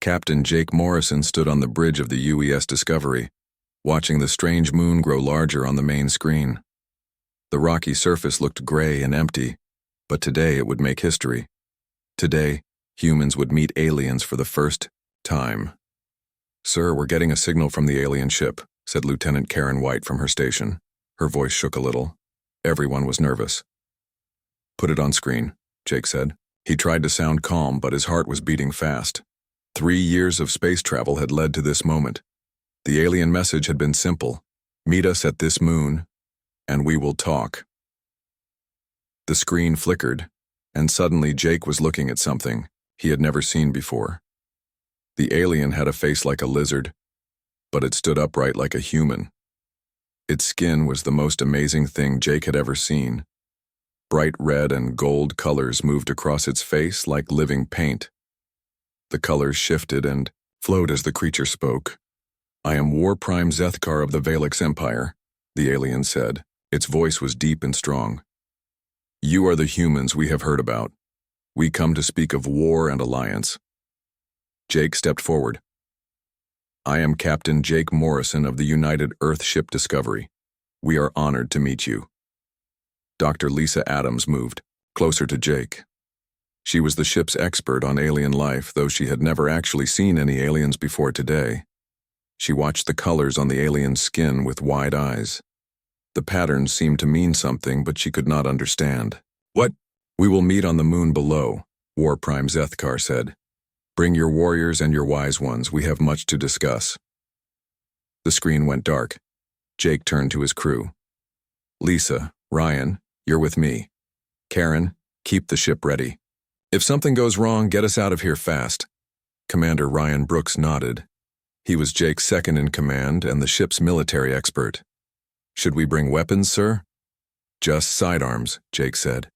Captain Jake Morrison stood on the bridge of the UES Discovery, watching the strange moon grow larger on the main screen. The rocky surface looked gray and empty, but today it would make history. Today, humans would meet aliens for the first time. "Sir, we're getting a signal from the alien ship," said Lieutenant Karen White from her station. Her voice shook a little. Everyone was nervous. "Put it on screen," Jake said. He tried to sound calm, but his heart was beating fast. 3 years of space travel had led to this moment. The alien message had been simple: meet us at this moon, and we will talk. The screen flickered, and suddenly Jake was looking at something he had never seen before. The alien had a face like a lizard, but it stood upright like a human. Its skin was the most amazing thing Jake had ever seen. Bright red and gold colors moved across its face like living paint. The colors shifted and flowed as the creature spoke. "I am War Prime Zethkar of the Valix Empire," the alien said. Its voice was deep and strong. "You are the humans we have heard about. We come to speak of war and alliance." Jake stepped forward. "I am Captain Jake Morrison of the United Earth Ship Discovery. We are honored to meet you." Dr. Lisa Adams moved closer to Jake. She was the ship's expert on alien life, though she had never actually seen any aliens before today. She watched the colors on the alien's skin with wide eyes. The patterns seemed to mean something, but she could not understand. "What?" "We will meet on the moon below," War Prime Zethkar said. "Bring your warriors and your wise ones. We have much to discuss." The screen went dark. Jake turned to his crew. "Lisa, Ryan, you're with me. Karen, keep the ship ready. If something goes wrong, get us out of here fast." Commander Ryan Brooks nodded. He was Jake's second in command and the ship's military expert. "Should we bring weapons, sir?" "Just sidearms," Jake said.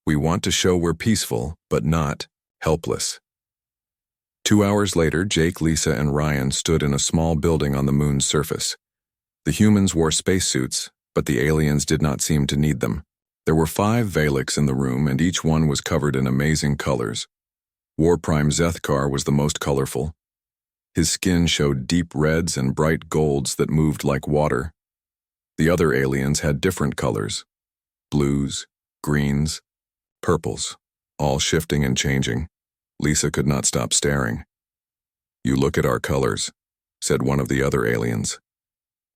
"We want to show we're peaceful, but not helpless." 2 hours later, Jake, Lisa, and Ryan stood in a small building on the moon's surface. The humans wore spacesuits, but the aliens did not seem to need them. There were 5 Valix in the room, and each one was covered in amazing colors. War Prime Zethkar was the most colorful. His skin showed deep reds and bright golds that moved like water. The other aliens had different colors: blues, greens, purples, all shifting and changing. Lisa could not stop staring. "You look at our colors," said one of the other aliens.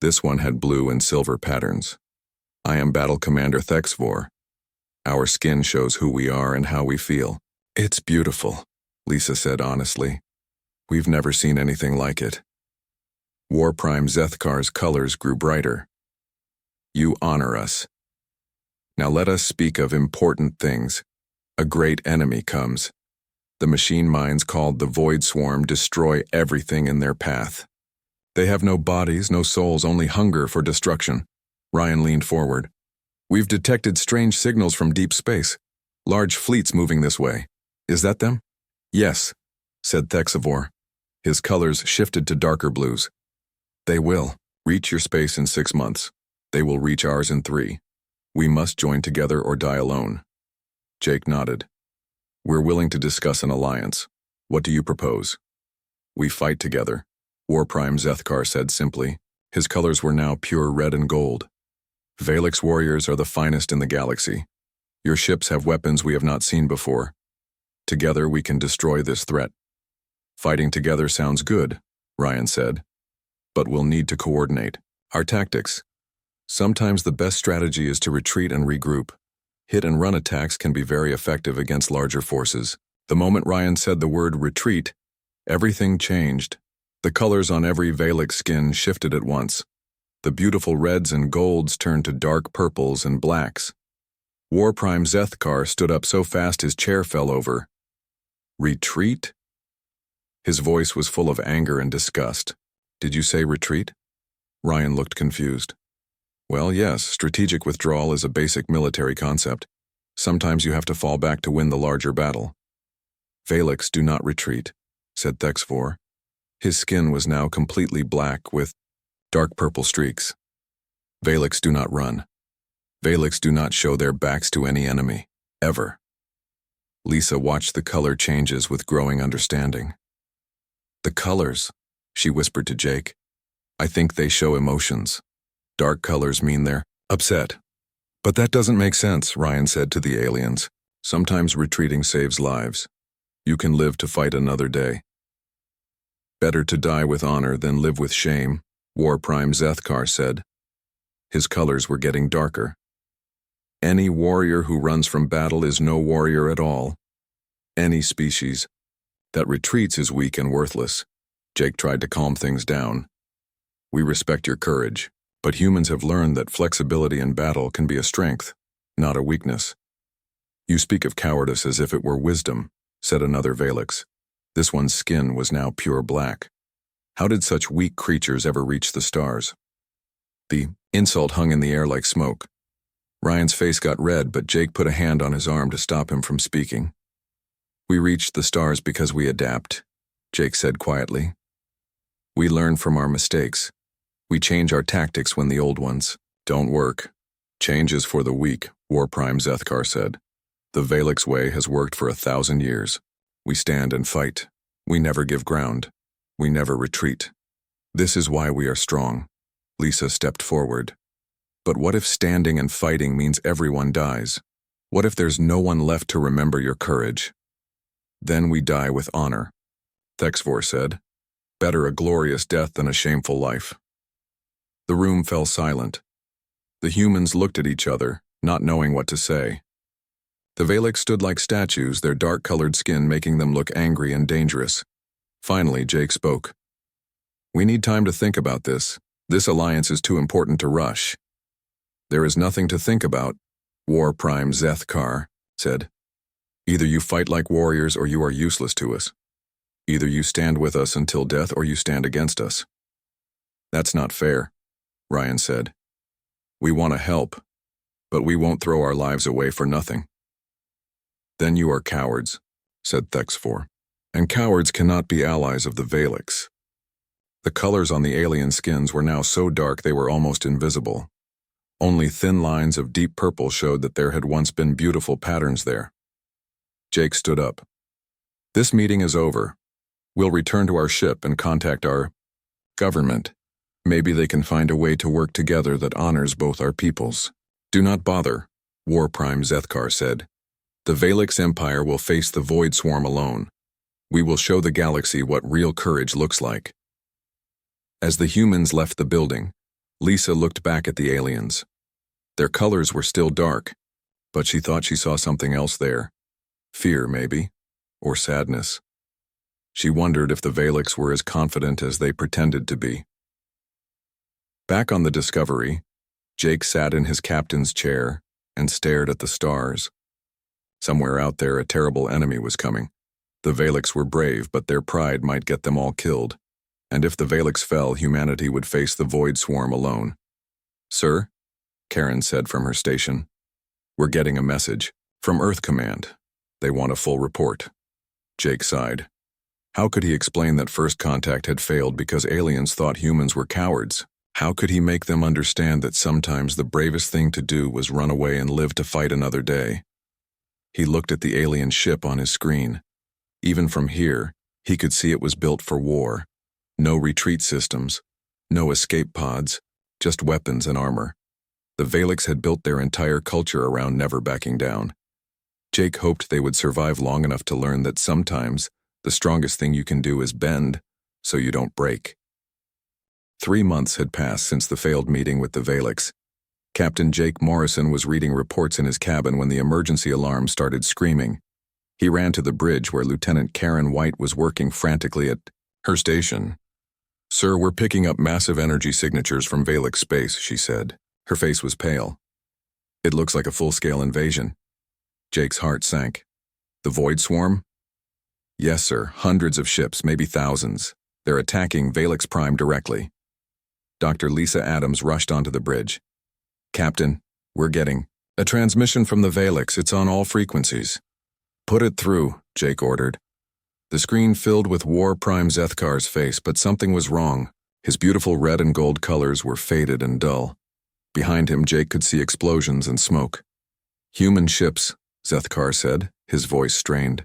This one had blue and silver patterns. "I am Battle Commander Thexvor. Our skin shows who we are and how we feel." "It's beautiful," Lisa said honestly. "We've never seen anything like it." War Prime Zethkar's colors grew brighter. "You honor us. Now let us speak of important things. A great enemy comes. The machine minds called the Void Swarm destroy everything in their path. They have no bodies, no souls, only hunger for destruction." Ryan leaned forward. "We've detected strange signals from deep space. Large fleets moving this way. Is that them?" "Yes," said Thexvor. His colors shifted to darker blues. "They will reach your space in 6 months. They will reach ours in 3. We must join together or die alone." Jake nodded. "We're willing to discuss an alliance. What do you propose?" "We fight together," War Prime Zethkar said simply. His colors were now pure red and gold. "Valix warriors are the finest in the galaxy. Your ships have weapons we have not seen before. Together we can destroy this threat." "Fighting together sounds good," Ryan said. "But we'll need to coordinate our tactics. Sometimes the best strategy is to retreat and regroup. Hit-and-run attacks can be very effective against larger forces." The moment Ryan said the word retreat, everything changed. The colors on every Valix skin shifted at once. The beautiful reds and golds turned to dark purples and blacks. War Prime Zethkar stood up so fast his chair fell over. "Retreat?" His voice was full of anger and disgust. "Did you say retreat?" Ryan looked confused. "Well, yes, strategic withdrawal is a basic military concept. Sometimes you have to fall back to win the larger battle." "Valix do not retreat," said Thexvor. His skin was now completely black with dark purple streaks. "Valix do not run. Valix do not show their backs to any enemy, ever." Lisa watched the color changes with growing understanding. The colors, she whispered to Jake. I think they show emotions. Dark colors mean they're upset. But that doesn't make sense, Ryan said to the aliens. Sometimes retreating saves lives. You can live to fight another day. Better to die with honor than live with shame, War Prime Zethkar said. His colors were getting darker. Any warrior who runs from battle is no warrior at all. Any species that retreats is weak and worthless. Jake tried to calm things down. We respect your courage, but humans have learned that flexibility in battle can be a strength, not a weakness. You speak of cowardice as if it were wisdom, said another Valix. This one's skin was now pure black. How did such weak creatures ever reach the stars? The insult hung in the air like smoke. Ryan's face got red, but Jake put a hand on his arm to stop him from speaking. We reached the stars because we adapt, Jake said quietly. We learn from our mistakes. We change our tactics when the old ones don't work. Change is for the weak, War Prime Zethkar said. The Valix way has worked for 1,000 years. We stand and fight. We never give ground. We never retreat. This is why we are strong. Lisa stepped forward. But what if standing and fighting means everyone dies? What if there's no one left to remember your courage? Then we die with honor, Thexvor said. Better a glorious death than a shameful life. The room fell silent. The humans looked at each other, not knowing what to say. The Valix stood like statues, their dark-colored skin making them look angry and dangerous. Finally, Jake spoke. We need time to think about this. This alliance is too important to rush. There is nothing to think about, War Prime Zethkar said. Either you fight like warriors or you are useless to us. Either you stand with us until death or you stand against us. That's not fair, Ryan said. We want to help, but we won't throw our lives away for nothing. Then you are cowards, said Thexvor, and cowards cannot be allies of the Valix. The colors on the alien skins were now so dark they were almost invisible. Only thin lines of deep purple showed that there had once been beautiful patterns there. Jake stood up. This meeting is over. We'll return to our ship and contact our government. Maybe they can find a way to work together that honors both our peoples. Do not bother, War Prime Zethkar said. The Valix Empire will face the Void Swarm alone. We will show the galaxy what real courage looks like. As the humans left the building, Lisa looked back at the aliens. Their colors were still dark, but she thought she saw something else there. Fear, maybe, or sadness. She wondered if the Valix were as confident as they pretended to be. Back on the Discovery, Jake sat in his captain's chair and stared at the stars. Somewhere out there, a terrible enemy was coming. The Valix were brave, but their pride might get them all killed. And if the Valix fell, humanity would face the Void Swarm alone. Sir, Karen said from her station. We're getting a message from Earth Command. They want a full report. Jake sighed. How could he explain that first contact had failed because aliens thought humans were cowards? How could he make them understand that sometimes the bravest thing to do was run away and live to fight another day? He looked at the alien ship on his screen. Even from here, he could see it was built for war. No retreat systems, no escape pods, just weapons and armor. The Valix had built their entire culture around never backing down. Jake hoped they would survive long enough to learn that sometimes the strongest thing you can do is bend, so you don't break. 3 months had passed since the failed meeting with the Valix. Captain Jake Morrison was reading reports in his cabin when the emergency alarm started screaming. He ran to the bridge where Lieutenant Karen White was working frantically at her station. Sir, we're picking up massive energy signatures from Valix space, she said. Her face was pale. It looks like a full-scale invasion. Jake's heart sank. The Void Swarm? Yes, sir. Hundreds of ships, maybe thousands. They're attacking Valix Prime directly. Dr. Lisa Adams rushed onto the bridge. Captain, we're getting a transmission from the Valix. It's on all frequencies. Put it through, Jake ordered. The screen filled with War Prime Zethkar's face, but something was wrong. His beautiful red and gold colors were faded and dull. Behind him, Jake could see explosions and smoke. Human ships, Zethkar said, his voice strained.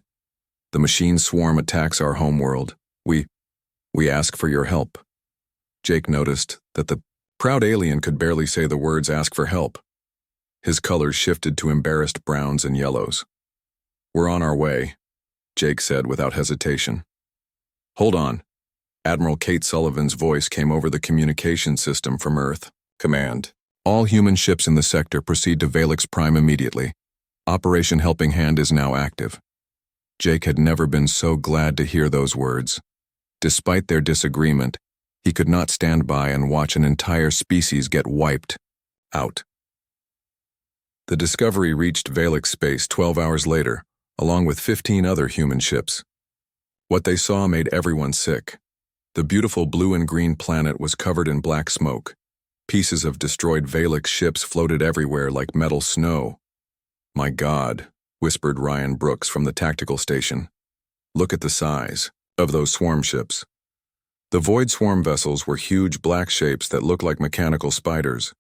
The machine swarm attacks our homeworld. We ask for your help. Jake noticed that the proud alien could barely say the words ask for help. His colors shifted to embarrassed browns and yellows. We're on our way, Jake said without hesitation. Hold on. Admiral Kate Sullivan's voice came over the communication system from Earth. Command. All human ships in the sector proceed to Valix Prime immediately. Operation Helping Hand is now active. Jake had never been so glad to hear those words. Despite their disagreement, he could not stand by and watch an entire species get wiped out. The Discovery reached Valix space 12 hours later, along with 15 other human ships. What they saw made everyone sick. The beautiful blue and green planet was covered in black smoke. Pieces of destroyed Valix ships floated everywhere like metal snow. My God, whispered Ryan Brooks from the tactical station. Look at the size of those swarm ships. The Void Swarm vessels were huge black shapes that looked like mechanical spiders.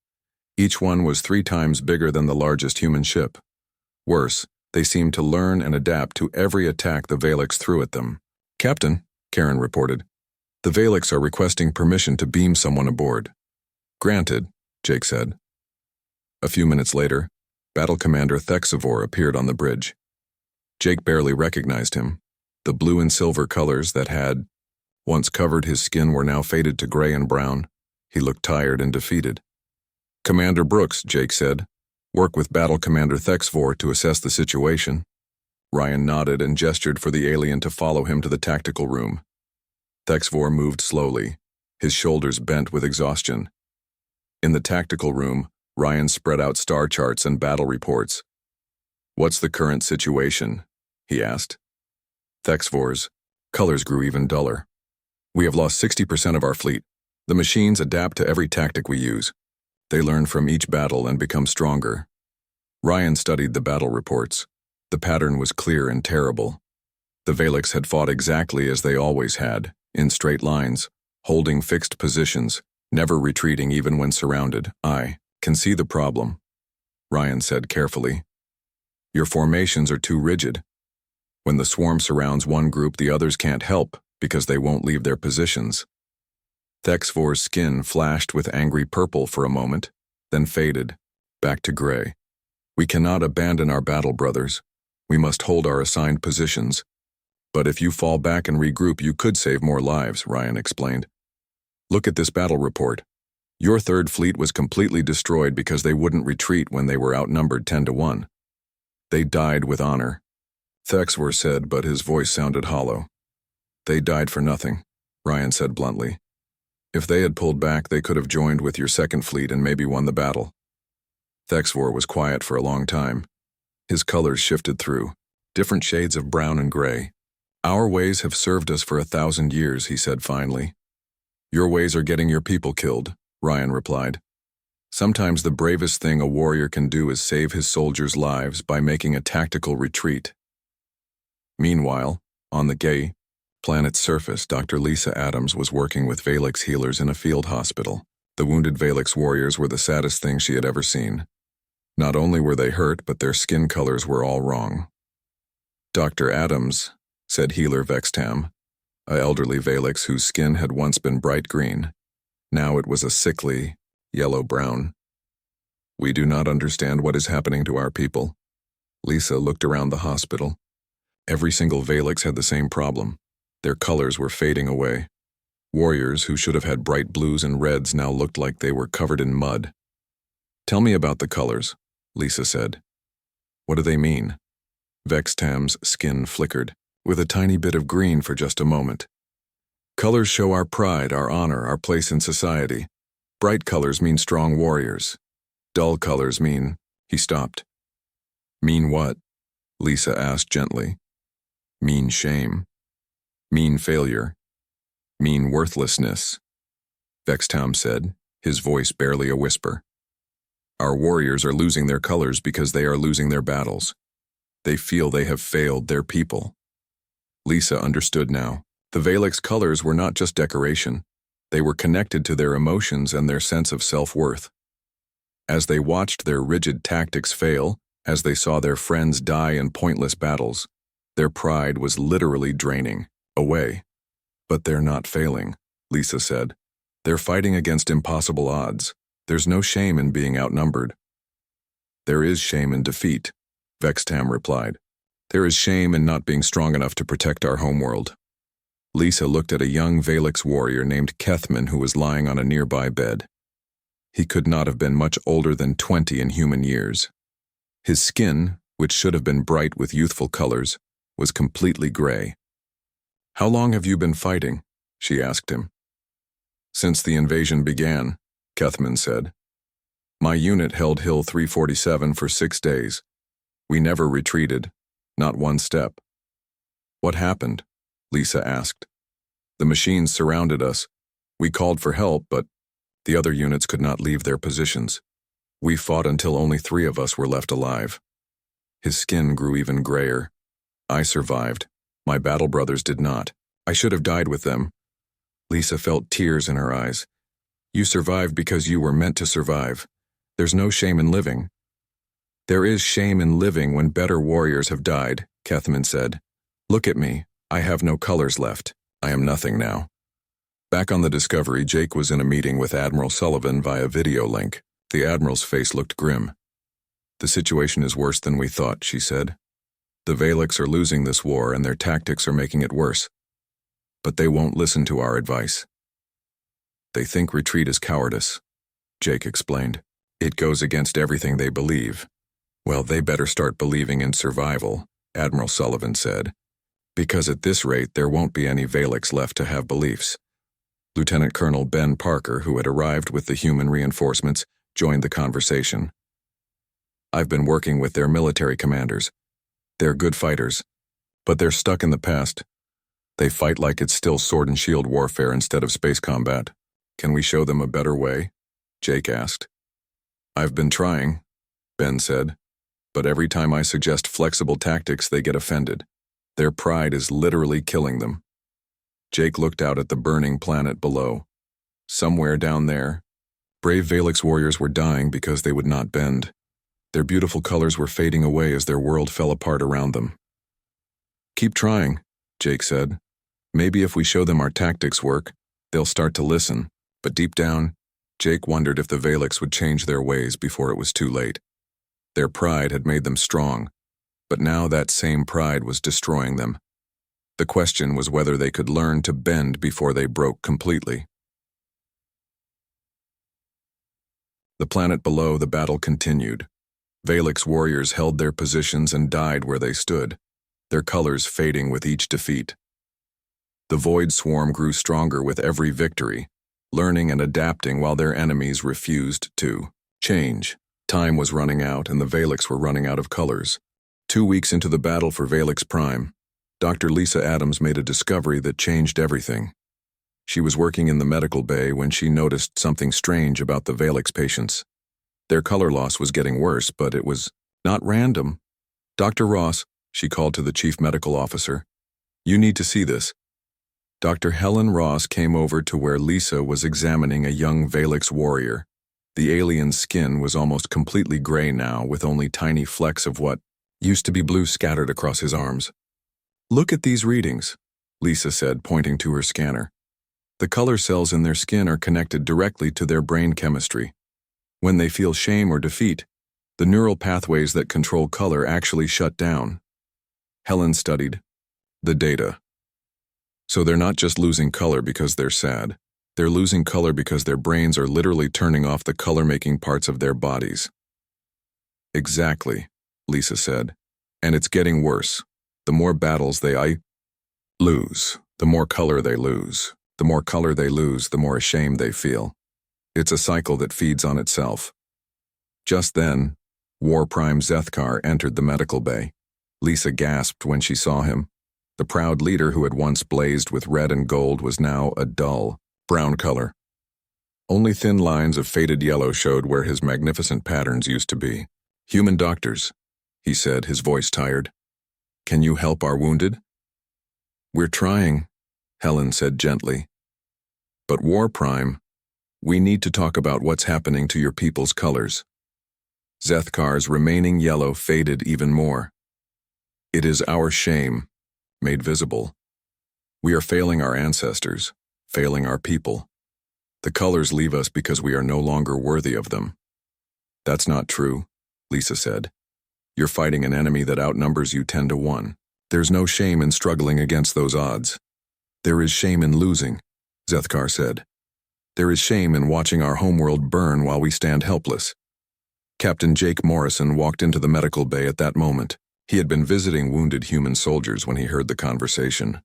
Each one was 3 times bigger than the largest human ship. Worse, they seemed to learn and adapt to every attack the Valix threw at them. Captain, Karen reported, the Valix are requesting permission to beam someone aboard. Granted, Jake said. A few minutes later, Battle Commander Thexivore appeared on the bridge. Jake barely recognized him. The blue and silver colors that had once covered his skin were now faded to gray and brown. He looked tired and defeated. Commander Brooks, Jake said, work with Battle Commander Thexivore to assess the situation. Ryan nodded and gestured for the alien to follow him to the tactical room. Thexivore moved slowly, his shoulders bent with exhaustion. In the tactical room, Ryan spread out star charts and battle reports. What's the current situation? He asked. Thexivore's colors grew even duller. We have lost 60% of our fleet. The machines adapt to every tactic we use. They learn from each battle and become stronger. Ryan studied the battle reports. The pattern was clear and terrible. The Valix had fought exactly as they always had, in straight lines, holding fixed positions, never retreating even when surrounded. I can see the problem, Ryan said carefully. Your formations are too rigid. When the swarm surrounds one group, the others can't help because they won't leave their positions. Thexivore's skin flashed with angry purple for a moment, then faded, back to gray. We cannot abandon our battle, brothers. We must hold our assigned positions. But if you fall back and regroup, you could save more lives, Ryan explained. Look at this battle report. Your third fleet was completely destroyed because they wouldn't retreat when they were outnumbered 10-1. They died with honor. Thexivore said, but his voice sounded hollow. They died for nothing, Ryan said bluntly. If they had pulled back, they could have joined with your second fleet and maybe won the battle. Thexivore was quiet for a long time. His colors shifted through, different shades of brown and gray. Our ways have served us for 1,000 years, he said finally. Your ways are getting your people killed, Ryan replied. Sometimes the bravest thing a warrior can do is save his soldiers' lives by making a tactical retreat. Meanwhile, on the gay planet's surface, Dr. Lisa Adams was working with Valix healers in a field hospital. The wounded Valix warriors were the saddest thing she had ever seen. Not only were they hurt, but their skin colors were all wrong. Dr. Adams, said healer Vextam, an elderly Valix whose skin had once been bright green. Now it was a sickly, yellow-brown. We do not understand what is happening to our people. Lisa looked around the hospital. Every single Valix had the same problem. Their colors were fading away. Warriors who should have had bright blues and reds now looked like they were covered in mud. Tell me about the colors, Lisa said. What do they mean? Vextam's skin flickered, with a tiny bit of green for just a moment. Colors show our pride, our honor, our place in society. Bright colors mean strong warriors. Dull colors mean... He stopped. Mean what? Lisa asked gently. Mean shame. Mean failure. Mean worthlessness, Vextam said, his voice barely a whisper. Our warriors are losing their colors because they are losing their battles. They feel they have failed their people. Lisa understood now. The Valix colors were not just decoration. They were connected to their emotions and their sense of self-worth. As they watched their rigid tactics fail, as they saw their friends die in pointless battles, their pride was literally draining away. But they're not failing, Lisa said. They're fighting against impossible odds. There's no shame in being outnumbered. There is shame in defeat, Vextam replied. There is shame in not being strong enough to protect our homeworld. Lisa looked at a young Valix warrior named Kethman who was lying on a nearby bed. He could not have been much older than 20 in human years. His skin, which should have been bright with youthful colors, was completely gray. How long have you been fighting? She asked him. Since the invasion began, Kethman said. My unit held Hill 347 for 6 days. We never retreated, not one step. What happened? Lisa asked. The machines surrounded us. We called for help, but the other units could not leave their positions. We fought until only 3 of us were left alive. His skin grew even grayer. I survived. My battle brothers did not. I should have died with them. Lisa felt tears in her eyes. You survived because you were meant to survive. There's no shame in living. There is shame in living when better warriors have died, Kethman said. Look at me. I have no colors left. I am nothing now. Back on the Discovery, Jake was in a meeting with Admiral Sullivan via video link. The Admiral's face looked grim. The situation is worse than we thought, she said. The Valix are losing this war and their tactics are making it worse. But they won't listen to our advice. They think retreat is cowardice, Jake explained. It goes against everything they believe. Well, they better start believing in survival, Admiral Sullivan said. Because at this rate, there won't be any Valix left to have beliefs. Lieutenant Colonel Ben Parker, who had arrived with the human reinforcements, joined the conversation. I've been working with their military commanders. They're good fighters, but they're stuck in the past. They fight like it's still sword and shield warfare instead of space combat. Can we show them a better way? Jake asked. I've been trying, Ben said, but every time I suggest flexible tactics, they get offended. Their pride is literally killing them. Jake looked out at the burning planet below. Somewhere down there, brave Valix warriors were dying because they would not bend. Their beautiful colors were fading away as their world fell apart around them. Keep trying, Jake said. Maybe if we show them our tactics work, they'll start to listen. But deep down, Jake wondered if the Valix would change their ways before it was too late. Their pride had made them strong, but now that same pride was destroying them. The question was whether they could learn to bend before they broke completely. The planet below, the battle continued. Valix warriors held their positions and died where they stood, their colors fading with each defeat. The Void Swarm grew stronger with every victory, learning and adapting while their enemies refused to change. Time was running out and the Valix were running out of colors. 2 weeks into the battle for Valix Prime, Dr. Lisa Adams made a discovery that changed everything. She was working in the medical bay when she noticed something strange about the Valix patients. Their color loss was getting worse, but it was not random. Dr. Ross, she called to the chief medical officer. You need to see this. Dr. Helen Ross came over to where Lisa was examining a young Valix warrior. The alien's skin was almost completely gray now, with only tiny flecks of what used to be blue scattered across his arms. Look at these readings, Lisa said, pointing to her scanner. The color cells in their skin are connected directly to their brain chemistry. When they feel shame or defeat, the neural pathways that control color actually shut down. Helen studied the data. So they're not just losing color because they're sad. They're losing color because their brains are literally turning off the color-making parts of their bodies. Exactly, Lisa said. And it's getting worse. The more battles they lose, the more color they lose. The more color they lose, the more ashamed they feel. It's a cycle that feeds on itself. Just then, War Prime Zethkar entered the medical bay. Lisa gasped when she saw him. The proud leader who had once blazed with red and gold was now a dull brown color. Only thin lines of faded yellow showed where his magnificent patterns used to be. Human doctors, he said, his voice tired. Can you help our wounded? We're trying, Helen said gently. But War Prime, we need to talk about what's happening to your people's colors. Zethkar's remaining yellow faded even more. It is our shame, made visible. We are failing our ancestors, failing our people. The colors leave us because we are no longer worthy of them. That's not true, Lisa said. You're fighting an enemy that outnumbers you 10 to 1. There's no shame in struggling against those odds. There is shame in losing, Zethkar said. There is shame in watching our homeworld burn while we stand helpless. Captain Jake Morrison walked into the medical bay at that moment. He had been visiting wounded human soldiers when he heard the conversation.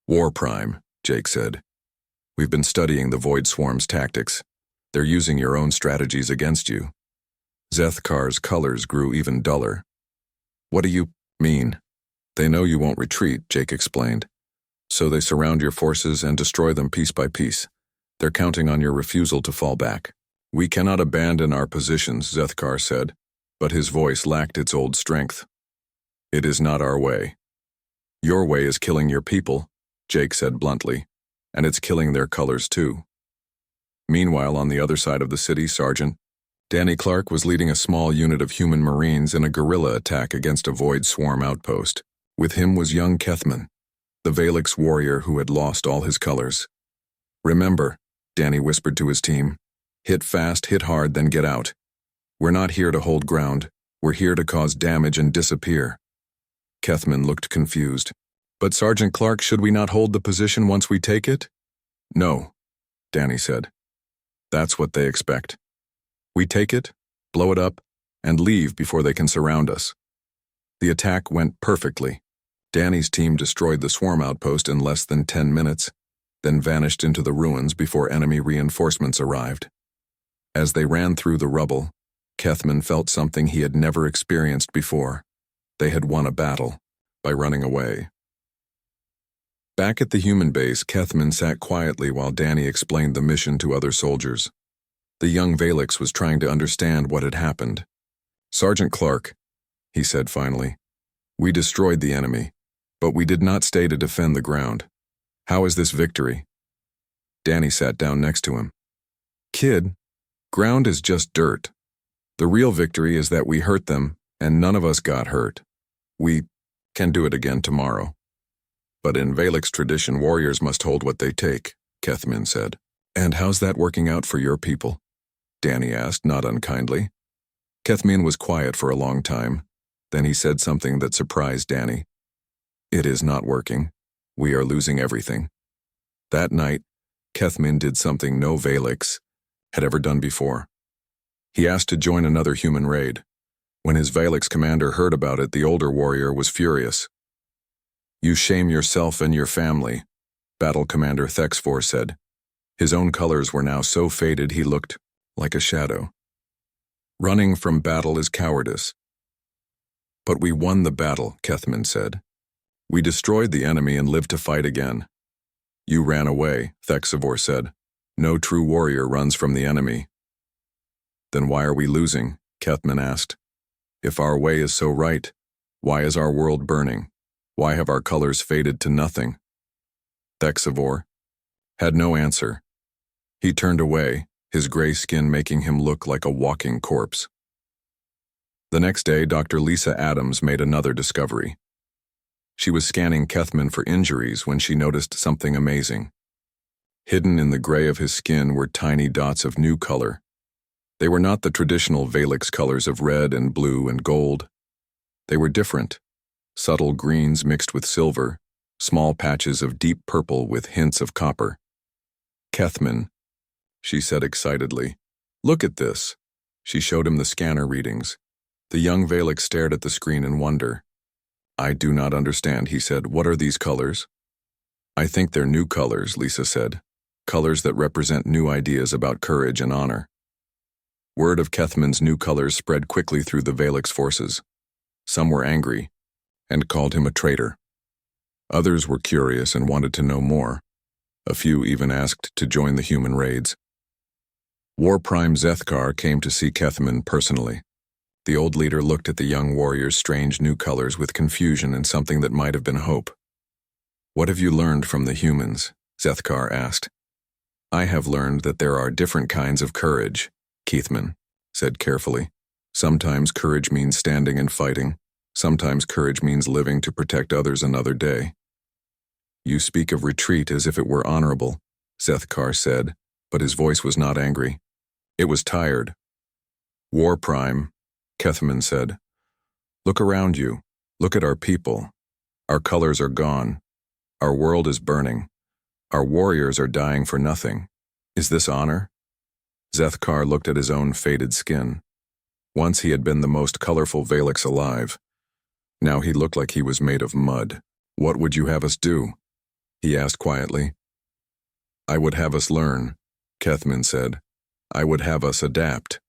War Prime, Jake said. We've been studying the Void Swarm's tactics. They're using your own strategies against you. Zethkar's colors grew even duller. What do you mean? They know you won't retreat, Jake explained. So they surround your forces and destroy them piece by piece. They're counting on your refusal to fall back. We cannot abandon our positions, Zethkar said, but his voice lacked its old strength. It is not our way. Your way is killing your people, Jake said bluntly, and it's killing their colors too. Meanwhile, on the other side of the city, Sergeant Danny Clark was leading a small unit of human Marines in a guerrilla attack against a Void Swarm outpost. With him was young Kethman, the Valix warrior who had lost all his colors. Remember, Danny whispered to his team, hit fast, hit hard, then get out. We're not here to hold ground. We're here to cause damage and disappear. Kethman looked confused. But Sergeant Clark, should we not hold the position once we take it? No, Danny said. That's what they expect. We take it, blow it up, and leave before they can surround us. The attack went perfectly. Danny's team destroyed the swarm outpost in less than 10 minutes, then vanished into the ruins before enemy reinforcements arrived. As they ran through the rubble, Kethman felt something he had never experienced before. They had won a battle by running away. Back at the human base, Kethman sat quietly while Danny explained the mission to other soldiers. The young Valix was trying to understand what had happened. Sergeant Clark, he said finally, we destroyed the enemy, but we did not stay to defend the ground. How is this victory? Danny sat down next to him. Kid, ground is just dirt. The real victory is that we hurt them and none of us got hurt. We can do it again tomorrow. But in Valix tradition, warriors must hold what they take, Kethman said. And how's that working out for your people? Danny asked, not unkindly. Kethman was quiet for a long time. Then he said something that surprised Danny. It is not working. We are losing everything. That night, Kethman did something no Valix had ever done before. He asked to join another human raid. When his Valix commander heard about it, the older warrior was furious. You shame yourself and your family, Battle Commander Thexfor said. His own colors were now so faded he looked like a shadow. Running from battle is cowardice. But we won the battle, Kethman said. We destroyed the enemy and lived to fight again. You ran away, Thexivor said. No true warrior runs from the enemy. Then why are we losing? Kethman asked. If our way is so right, why is our world burning? Why have our colors faded to nothing? Thexivor had no answer. He turned away, his gray skin making him look like a walking corpse. The next day, Dr. Lisa Adams made another discovery. She was scanning Kethman for injuries when she noticed something amazing. Hidden in the gray of his skin were tiny dots of new color. They were not the traditional Valix colors of red and blue and gold. They were different, subtle greens mixed with silver, small patches of deep purple with hints of copper. Kethman, she said excitedly. Look at this. She showed him the scanner readings. The young Valix stared at the screen in wonder. I do not understand, he said. What are these colors? I think they're new colors, Lisa said. Colors that represent new ideas about courage and honor. Word of Kethman's new colors spread quickly through the Valix forces. Some were angry and called him a traitor. Others were curious and wanted to know more. A few even asked to join the human raids. War Prime Zethkar came to see Kethman personally. The old leader looked at the young warrior's strange new colors with confusion and something that might have been hope. What have you learned from the humans? Zethkar asked. I have learned that there are different kinds of courage, Kethman said carefully. Sometimes courage means standing and fighting. Sometimes courage means living to protect others another day. You speak of retreat as if it were honorable, Zethkar said, but his voice was not angry. It was tired. War Prime, Kethman said. Look around you. Look at our people. Our colors are gone. Our world is burning. Our warriors are dying for nothing. Is this honor? Zethkar looked at his own faded skin. Once he had been the most colorful Valix alive. Now he looked like he was made of mud. What would you have us do? He asked quietly. I would have us learn, Kethman said. I would have us adapt.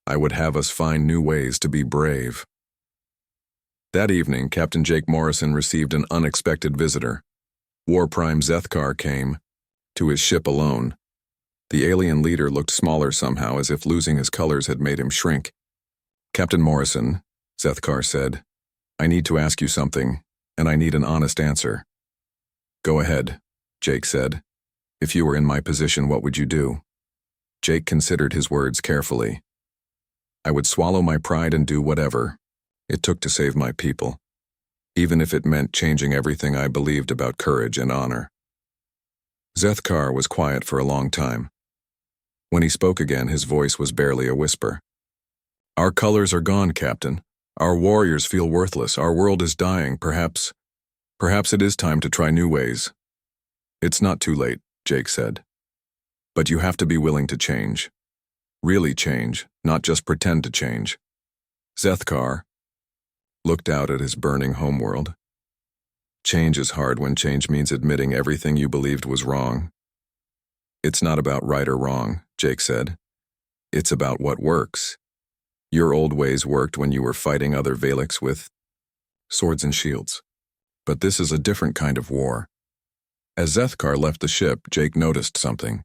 I would have us find new ways to be brave. That evening, Captain Jake Morrison received an unexpected visitor. War Prime Zethkar came, to his ship alone. The alien leader looked smaller somehow, as if losing his colors had made him shrink. Captain Morrison, Zethkar said, I need to ask you something, and I need an honest answer. Go ahead, Jake said. If you were in my position, what would you do? Jake considered his words carefully. I would swallow my pride and do whatever it took to save my people, even if it meant changing everything I believed about courage and honor. Zethkar was quiet for a long time. When he spoke again, his voice was barely a whisper. Our colors are gone, Captain. Our warriors feel worthless. Our world is dying. Perhaps it is time to try new ways. It's not too late, Jake said. But you have to be willing to change. Really change, not just pretend to change. Zethkar looked out at his burning homeworld. Change is hard when change means admitting everything you believed was wrong. It's not about right or wrong, Jake said. It's about what works. Your old ways worked when you were fighting other Valix with swords and shields. But this is a different kind of war. As Zethkar left the ship, Jake noticed something.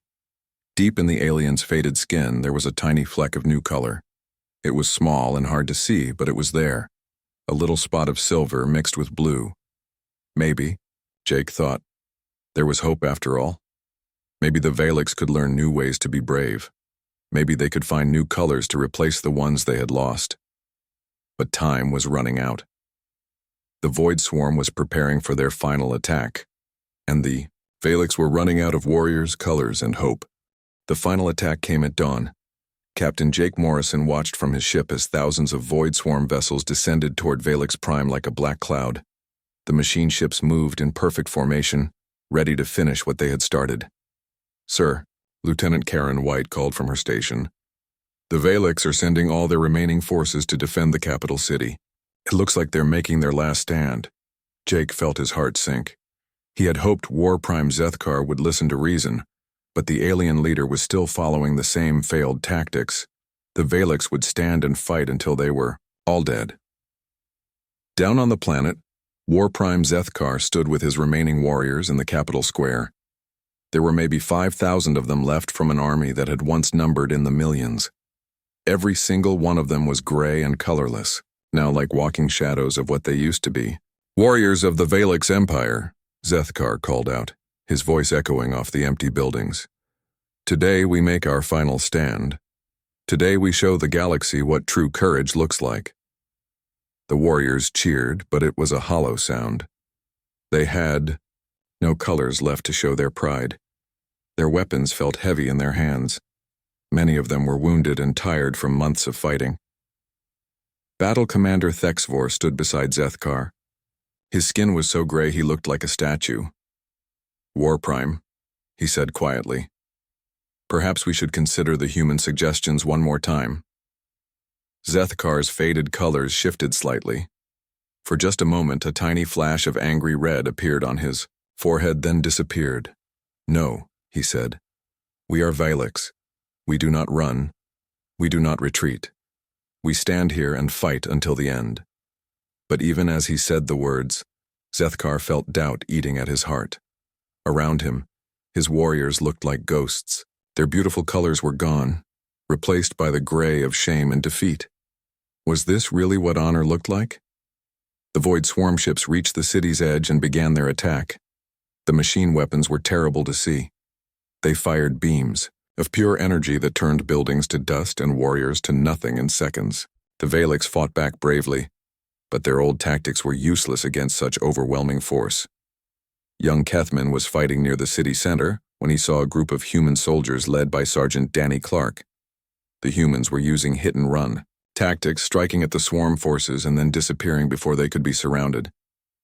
Deep in the alien's faded skin, there was a tiny fleck of new color. It was small and hard to see, but it was there. A little spot of silver mixed with blue. Maybe, Jake thought, there was hope after all. Maybe the Valix could learn new ways to be brave. Maybe they could find new colors to replace the ones they had lost. But time was running out. The Void Swarm was preparing for their final attack, and the Valix were running out of warriors, colors, and hope. The final attack came at dawn. Captain Jake Morrison watched from his ship as thousands of Void Swarm vessels descended toward Valix Prime like a black cloud. The machine ships moved in perfect formation, ready to finish what they had started. Sir, Lieutenant Karen White called from her station. The Valix are sending all their remaining forces to defend the capital city. It looks like they're making their last stand. Jake felt his heart sink. He had hoped War Prime Zethkar would listen to reason, but the alien leader was still following the same failed tactics. The Valix would stand and fight until they were all dead. Down on the planet, War Prime Zethkar stood with his remaining warriors in the capital square. There were maybe 5,000 of them left from an army that had once numbered in the millions. Every single one of them was gray and colorless, now like walking shadows of what they used to be. Warriors of the Valix Empire, Zethkar called out, his voice echoing off the empty buildings. Today we make our final stand. Today we show the galaxy what true courage looks like. The warriors cheered, but it was a hollow sound. They had no colors left to show their pride. Their weapons felt heavy in their hands. Many of them were wounded and tired from months of fighting. Battle Commander Thexvor stood beside Zethkar. His skin was so gray he looked like a statue. War Prime, he said quietly. Perhaps we should consider the human suggestions one more time. Zethkar's faded colors shifted slightly. For just a moment, a tiny flash of angry red appeared on his forehead, then disappeared. No, he said. We are Valix. We do not run. We do not retreat. We stand here and fight until the end. But even as he said the words, Zethkar felt doubt eating at his heart. Around him, his warriors looked like ghosts. Their beautiful colors were gone, replaced by the gray of shame and defeat. Was this really what honor looked like? The Void Swarm ships reached the city's edge and began their attack. The machine weapons were terrible to see. They fired beams of pure energy that turned buildings to dust and warriors to nothing in seconds. The Valix fought back bravely, but their old tactics were useless against such overwhelming force. Young Kethman was fighting near the city center when he saw a group of human soldiers led by Sergeant Danny Clark. The humans were using hit-and-run tactics, striking at the swarm forces and then disappearing before they could be surrounded.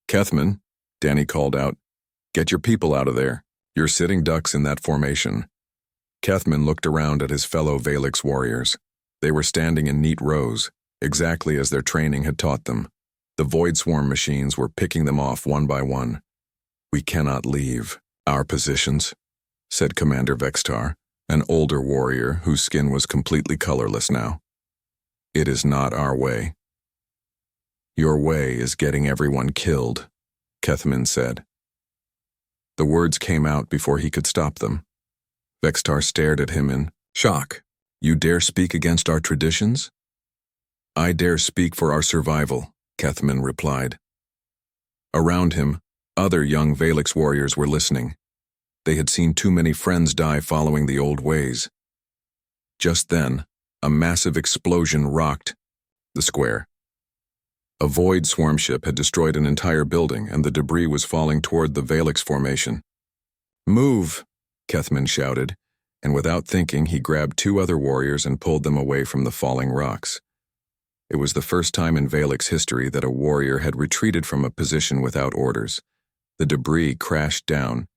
"Kethman," Danny called out, "get your people out of there. You're sitting ducks in that formation." Kethman looked around at his fellow Valix warriors. They were standing in neat rows, exactly as their training had taught them. The void swarm machines were picking them off one by one. "We cannot leave our positions," said Commander Vextar, an older warrior whose skin was completely colorless now. "It is not our way." "Your way is getting everyone killed," Kethman said. The words came out before he could stop them. Vextar stared at him in shock. "You dare speak against our traditions?" "I dare speak for our survival," Kethman replied. Around him, other young Valix warriors were listening. They had seen too many friends die following the old ways. Just then, a massive explosion rocked the square. A void swarm ship had destroyed an entire building, and the debris was falling toward the Valix formation. "Move!" Kethman shouted, and without thinking he grabbed two other warriors and pulled them away from the falling rocks. It was the first time in Valix history that a warrior had retreated from a position without orders. The debris crashed down,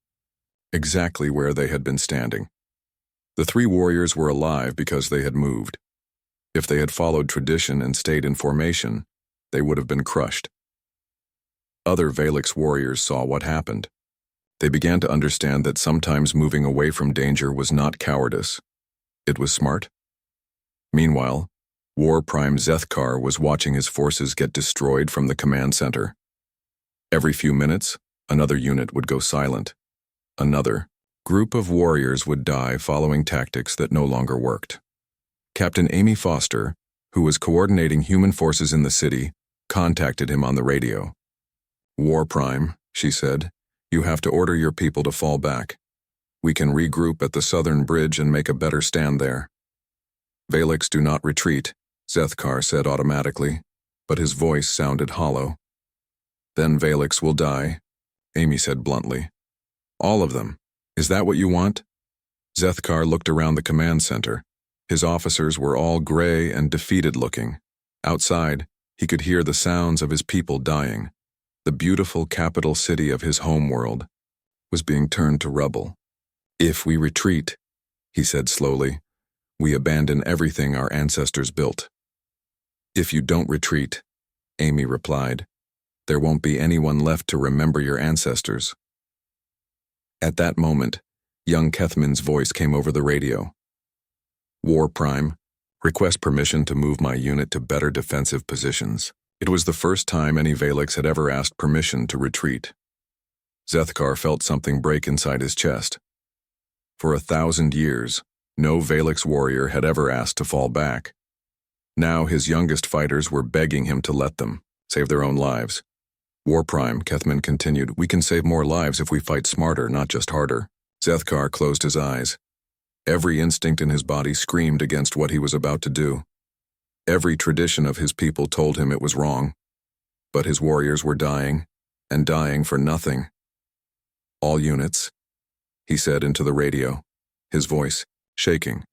exactly where they had been standing. The three warriors were alive because they had moved. If they had followed tradition and stayed in formation, they would have been crushed. Other Valix warriors saw what happened. They began to understand that sometimes moving away from danger was not cowardice. It was smart. Meanwhile, War Prime Zethkar was watching his forces get destroyed from the command center. Every few minutes, another unit would go silent. Another group of warriors would die following tactics that no longer worked. Captain Amy Foster, who was coordinating human forces in the city, contacted him on the radio. "War Prime," she said, "you have to order your people to fall back. We can regroup at the southern bridge and make a better stand there." "Valix do not retreat," Zethkar said automatically, but his voice sounded hollow. "Then Valix will die," Amy said bluntly. "All of them. Is that what you want?" Zethkar looked around the command center. His officers were all gray and defeated looking. Outside, he could hear the sounds of his people dying. The beautiful capital city of his homeworld was being turned to rubble. "If we retreat," he said slowly, "we abandon everything our ancestors built." "If you don't retreat," Amy replied, "there won't be anyone left to remember your ancestors." At that moment, young Kethman's voice came over the radio. "War Prime, request permission to move my unit to better defensive positions." It was the first time any Valix had ever asked permission to retreat. Zethkar felt something break inside his chest. For 1,000 years, no Valix warrior had ever asked to fall back. Now his youngest fighters were begging him to let them, save their own lives. "War Prime," Kethman continued, "we can save more lives if we fight smarter, not just harder." Zethkar closed his eyes. Every instinct in his body screamed against what he was about to do. Every tradition of his people told him it was wrong. But his warriors were dying, and dying for nothing. "All units," he said into the radio, his voice shaking.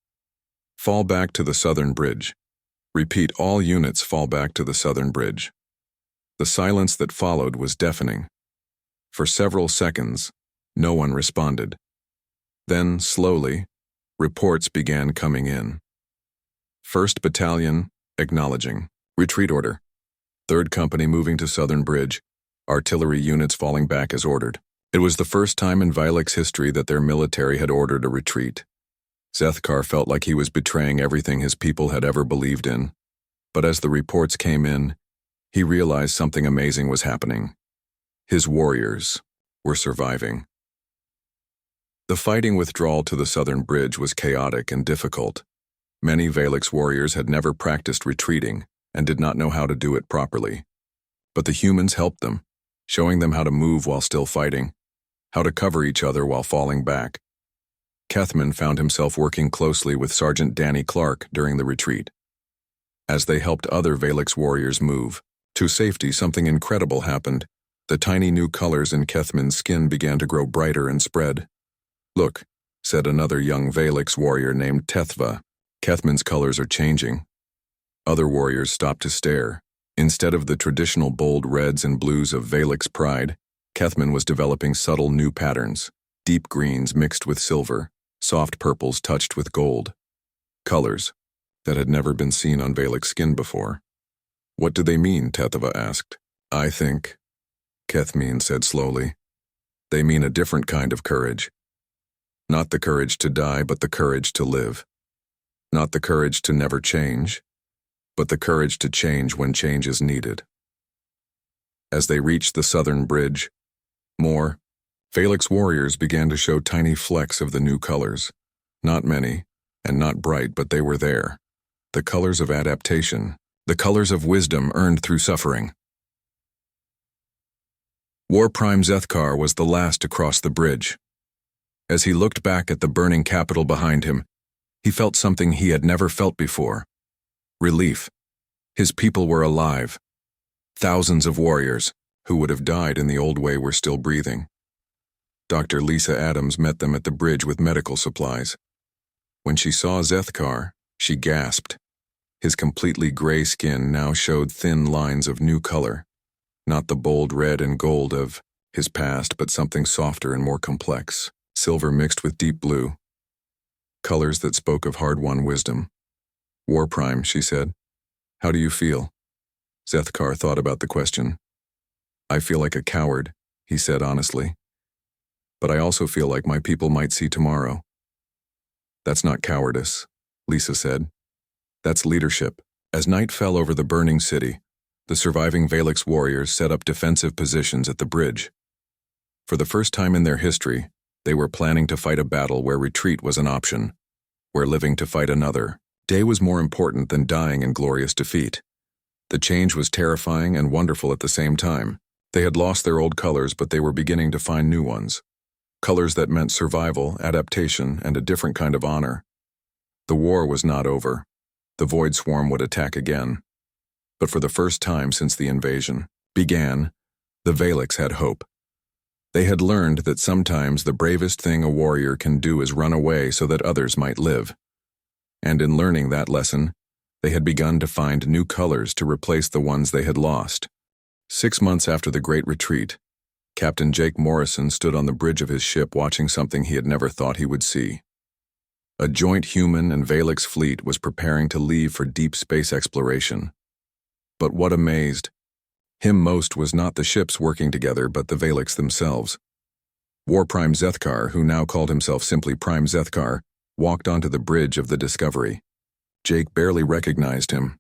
"Fall back to the southern bridge. Repeat, all units fall back to the southern bridge." The silence that followed was deafening. For several seconds, no one responded. Then, slowly, reports began coming in. 1st Battalion, acknowledging. Retreat order. 3rd Company moving to southern bridge. Artillery units falling back as ordered. It was the first time in Valix history that their military had ordered a retreat. Zethkar felt like he was betraying everything his people had ever believed in. But as the reports came in, he realized something amazing was happening. His warriors were surviving. The fighting withdrawal to the southern bridge was chaotic and difficult. Many Valix warriors had never practiced retreating and did not know how to do it properly. But the humans helped them, showing them how to move while still fighting, how to cover each other while falling back. Kethman found himself working closely with Sergeant Danny Clark during the retreat. As they helped other Valix warriors move to safety, something incredible happened. The tiny new colors in Kethman's skin began to grow brighter and spread. "Look," said another young Valix warrior named Tethva. "Kethman's colors are changing." Other warriors stopped to stare. Instead of the traditional bold reds and blues of Valix pride, Kethman was developing subtle new patterns, deep greens mixed with silver, soft purples touched with gold. Colors that had never been seen on Valix skin before. "What do they mean?" Tethva asked. "I think," Kethmine said slowly, "they mean a different kind of courage. Not the courage to die, but the courage to live. Not the courage to never change, but the courage to change when change is needed." As they reached the southern bridge, more Valix warriors began to show tiny flecks of the new colors. Not many, and not bright, but they were there. The colors of adaptation, the colors of wisdom earned through suffering. War Prime Zethkar was the last to cross the bridge. As he looked back at the burning capital behind him, he felt something he had never felt before. Relief. His people were alive. Thousands of warriors, who would have died in the old way, were still breathing. Dr. Lisa Adams met them at the bridge with medical supplies. When she saw Zethkar, she gasped. His completely gray skin now showed thin lines of new color. Not the bold red and gold of his past, but something softer and more complex. Silver mixed with deep blue. Colors that spoke of hard-won wisdom. "War Prime," she said. "How do you feel?" Zethkar thought about the question. "I feel like a coward," he said honestly. "But I also feel like my people might see tomorrow." "That's not cowardice," Lisa said. "That's leadership." As night fell over the burning city, the surviving Valix warriors set up defensive positions at the bridge. For the first time in their history, they were planning to fight a battle where retreat was an option, where living to fight another. Day was more important than dying in glorious defeat. The change was terrifying and wonderful at the same time. They had lost their old colors, but they were beginning to find new ones. Colors that meant survival, adaptation, and a different kind of honor. The war was not over. The Void Swarm would attack again. But for the first time since the invasion began, the Valix had hope. They had learned that sometimes the bravest thing a warrior can do is run away so that others might live. And in learning that lesson, they had begun to find new colors to replace the ones they had lost. 6 months after the Great Retreat, Captain Jake Morrison stood on the bridge of his ship watching something he had never thought he would see. A joint human and Valix fleet was preparing to leave for deep space exploration. But what amazed him most was not the ships working together, but the Valix themselves. War Prime Zethkar, who now called himself simply Prime Zethkar, walked onto the bridge of the Discovery. Jake barely recognized him.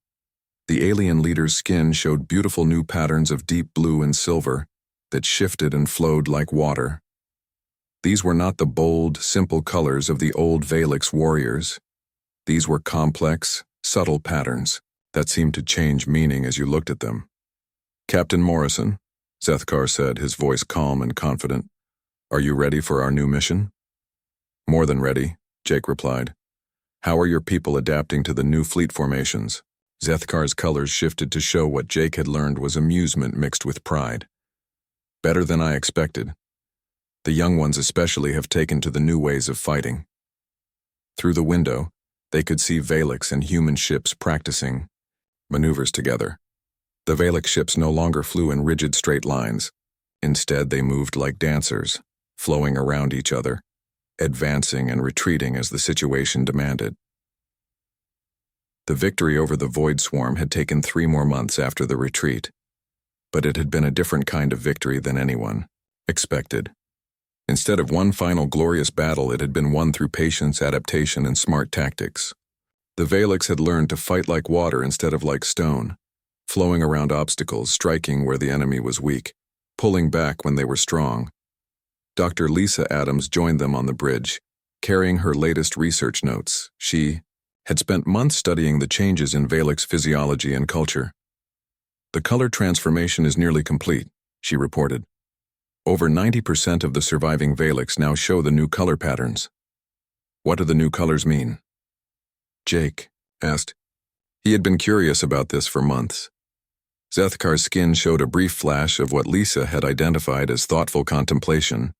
The alien leader's skin showed beautiful new patterns of deep blue and silver that shifted and flowed like water. These were not the bold, simple colors of the old Valix warriors. These were complex, subtle patterns that seemed to change meaning as you looked at them. "Captain Morrison," Zethkar said, his voice calm and confident, "are you ready for our new mission?" "More than ready," Jake replied. "How are your people adapting to the new fleet formations?" Zethkar's colors shifted to show what Jake had learned was amusement mixed with pride. "Better than I expected. The young ones especially have taken to the new ways of fighting." Through the window, they could see Valix and human ships practicing maneuvers together. The Valix ships no longer flew in rigid straight lines. Instead, they moved like dancers, flowing around each other, advancing and retreating as the situation demanded. The victory over the Void Swarm had taken 3 more months after the retreat, but it had been a different kind of victory than anyone expected. Instead of one final glorious battle, it had been won through patience, adaptation, and smart tactics. The Valix had learned to fight like water instead of like stone, flowing around obstacles, striking where the enemy was weak, pulling back when they were strong. Dr. Lisa Adams joined them on the bridge, carrying her latest research notes. She had spent months studying the changes in Valix physiology and culture. "The color transformation is nearly complete," she reported. "Over 90% of the surviving Valix now show the new color patterns." "What do the new colors mean?" Jake asked. He had been curious about this for months. Zethkar's skin showed a brief flash of what Lisa had identified as thoughtful contemplation,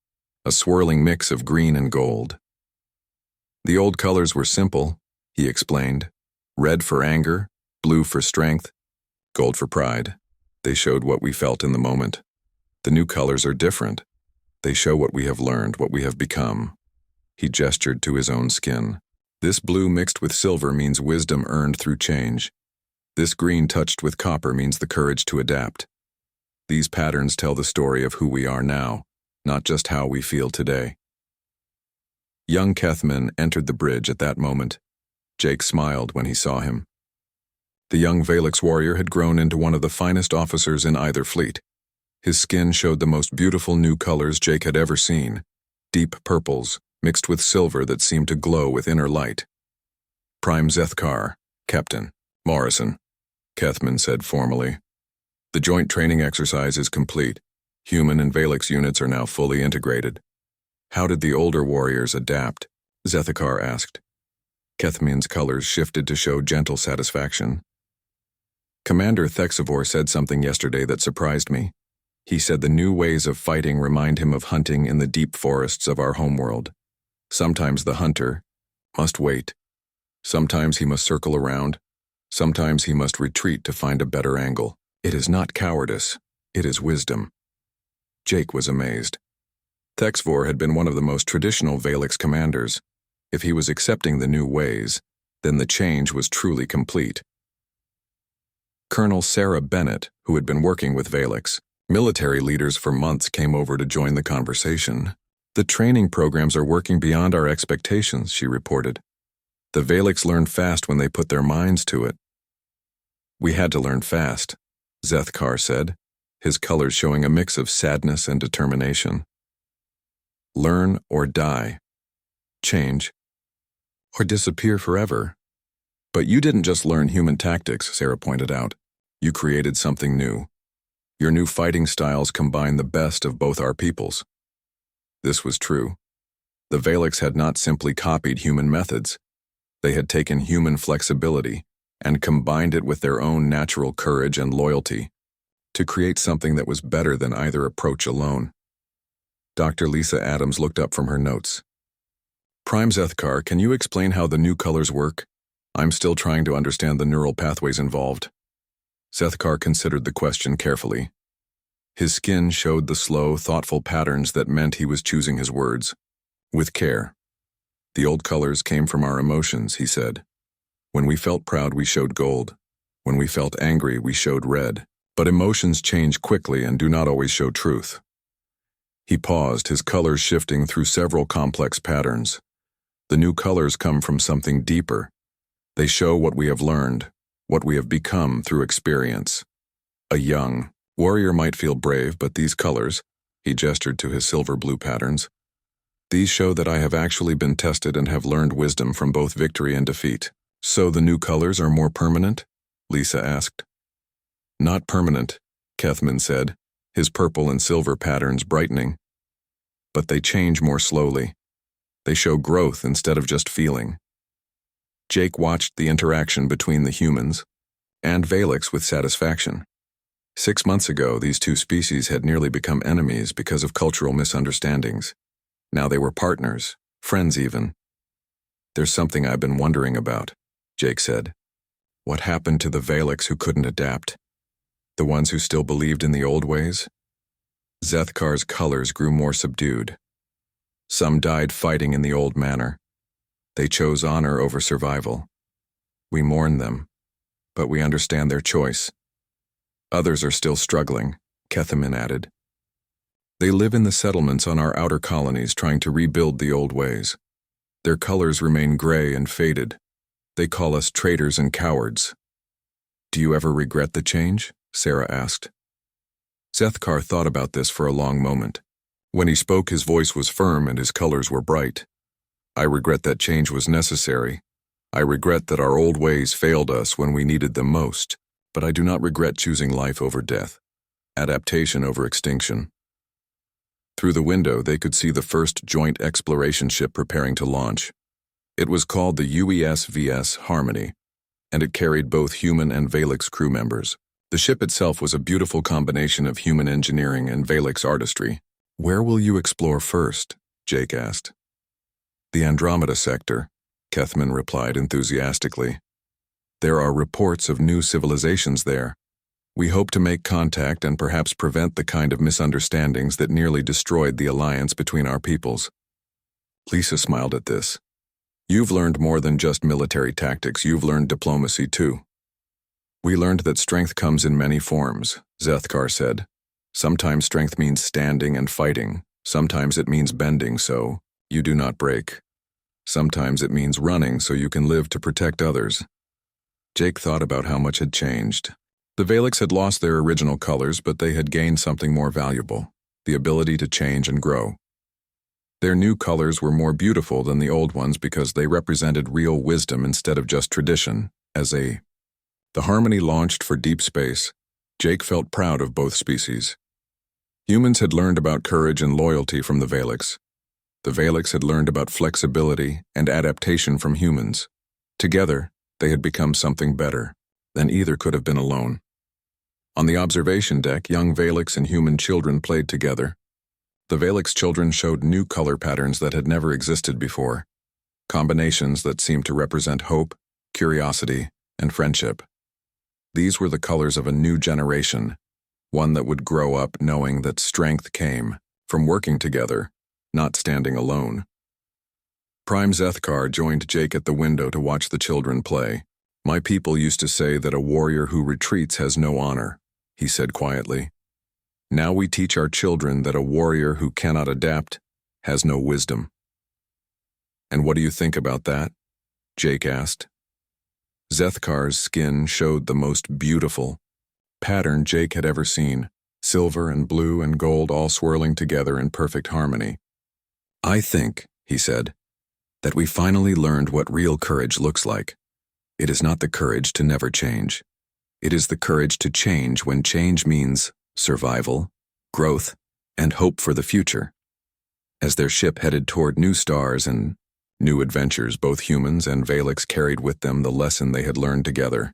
a swirling mix of green and gold. The old colors were simple, he explained. Red for anger, blue for strength, gold for pride. They showed what we felt in the moment. The new colors are different. They show what we have learned, what we have become. He gestured to his own skin. This blue mixed with silver means wisdom earned through change. This green touched with copper means the courage to adapt. These patterns tell the story of who we are now, not just how we feel today. Young Kethman entered the bridge at that moment. Jake smiled when he saw him. The young Valix warrior had grown into one of the finest officers in either fleet. His skin showed the most beautiful new colors Jake had ever seen, deep purples mixed with silver that seemed to glow with inner light. Prime Zethkar, Captain Morrison, Kethman said formally. The joint training exercise is complete. Human and Valix units are now fully integrated. How did the older warriors adapt? Zethkar asked. Kethman's colors shifted to show gentle satisfaction. Commander Thexivor said something yesterday that surprised me. He said the new ways of fighting remind him of hunting in the deep forests of our homeworld. Sometimes the hunter must wait. Sometimes he must circle around. Sometimes he must retreat to find a better angle. It is not cowardice. It is wisdom. Jake was amazed. Thexivor had been one of the most traditional Valix commanders. If he was accepting the new ways, then the change was truly complete. Colonel Sarah Bennett, who had been working with Valix, military leaders for months, came over to join the conversation. The training programs are working beyond our expectations, she reported. The Valix learn fast when they put their minds to it. We had to learn fast, Zethkar said, his colors showing a mix of sadness and determination. Learn or die. Change. Or disappear forever. But you didn't just learn human tactics, Sarah pointed out. You created something new. Your new fighting styles combine the best of both our peoples. This was true. The Valix had not simply copied human methods. They had taken human flexibility and combined it with their own natural courage and loyalty to create something that was better than either approach alone. Dr. Lisa Adams looked up from her notes. Prime Zethkar, can you explain how the new colors work? I'm still trying to understand the neural pathways involved. Zethkar considered the question carefully. His skin showed the slow, thoughtful patterns that meant he was choosing his words. With care. The old colors came from our emotions, he said. When we felt proud, we showed gold. When we felt angry, we showed red. But emotions change quickly and do not always show truth. He paused, his colors shifting through several complex patterns. The new colors come from something deeper. They show what we have learned, what we have become through experience. A young warrior might feel brave, but these colors, he gestured to his silver-blue patterns, these show that I have actually been tested and have learned wisdom from both victory and defeat. So the new colors are more permanent? Lisa asked. Not permanent, Kethman said, his purple and silver patterns brightening. But they change more slowly. They show growth instead of just feeling. Jake watched the interaction between the humans and Valix with satisfaction. 6 months ago, these two species had nearly become enemies because of cultural misunderstandings. Now they were partners, friends even. There's something I've been wondering about, Jake said. What happened to the Valix who couldn't adapt? The ones who still believed in the old ways? Zethkar's colors grew more subdued. Some died fighting in the old manner. They chose honor over survival. We mourn them, but we understand their choice. Others are still struggling, Kethman added. They live in the settlements on our outer colonies trying to rebuild the old ways. Their colors remain gray and faded. They call us traitors and cowards. Do you ever regret the change? Sarah asked. Zethkar thought about this for a long moment. When he spoke, his voice was firm and his colors were bright. I regret that change was necessary. I regret that our old ways failed us when we needed them most, but I do not regret choosing life over death, adaptation over extinction. Through the window, they could see the first joint exploration ship preparing to launch. It was called the UES-VS Harmony, and it carried both human and Valix crew members. The ship itself was a beautiful combination of human engineering and Valix artistry. "Where will you explore first?" Jake asked. "The Andromeda sector," Kethman replied enthusiastically. "There are reports of new civilizations there. We hope to make contact and perhaps prevent the kind of misunderstandings that nearly destroyed the alliance between our peoples." Lisa smiled at this. "You've learned more than just military tactics, you've learned diplomacy too." "We learned that strength comes in many forms," Zethkar said. "Sometimes strength means standing and fighting. Sometimes it means bending so you do not break. Sometimes it means running so you can live to protect others." Jake thought about how much had changed. The Valix had lost their original colors, but they had gained something more valuable, the ability to change and grow. Their new colors were more beautiful than the old ones because they represented real wisdom instead of just tradition. The Harmony launched for deep space. Jake felt proud of both species. Humans had learned about courage and loyalty from the Valix. The Valix had learned about flexibility and adaptation from humans. Together, they had become something better than either could have been alone. On the observation deck, young Valix and human children played together. The Valix children showed new color patterns that had never existed before, combinations that seemed to represent hope, curiosity, and friendship. These were the colors of a new generation, one that would grow up knowing that strength came from working together, not standing alone. Prime Zethkar joined Jake at the window to watch the children play. "My people used to say that a warrior who retreats has no honor," he said quietly. "Now we teach our children that a warrior who cannot adapt has no wisdom." "And what do you think about that?" Jake asked. Zethkar's skin showed the most beautiful pattern Jake had ever seen, silver and blue and gold all swirling together in perfect harmony. "I think," he said, "that we finally learned what real courage looks like. It is not the courage to never change. It is the courage to change when change means survival, growth, and hope for the future." As their ship headed toward new stars and new adventures, both humans and Valix carried with them the lesson they had learned together.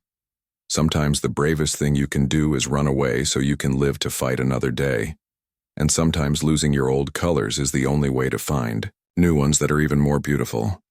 Sometimes the bravest thing you can do is run away so you can live to fight another day. And sometimes losing your old colors is the only way to find new ones that are even more beautiful.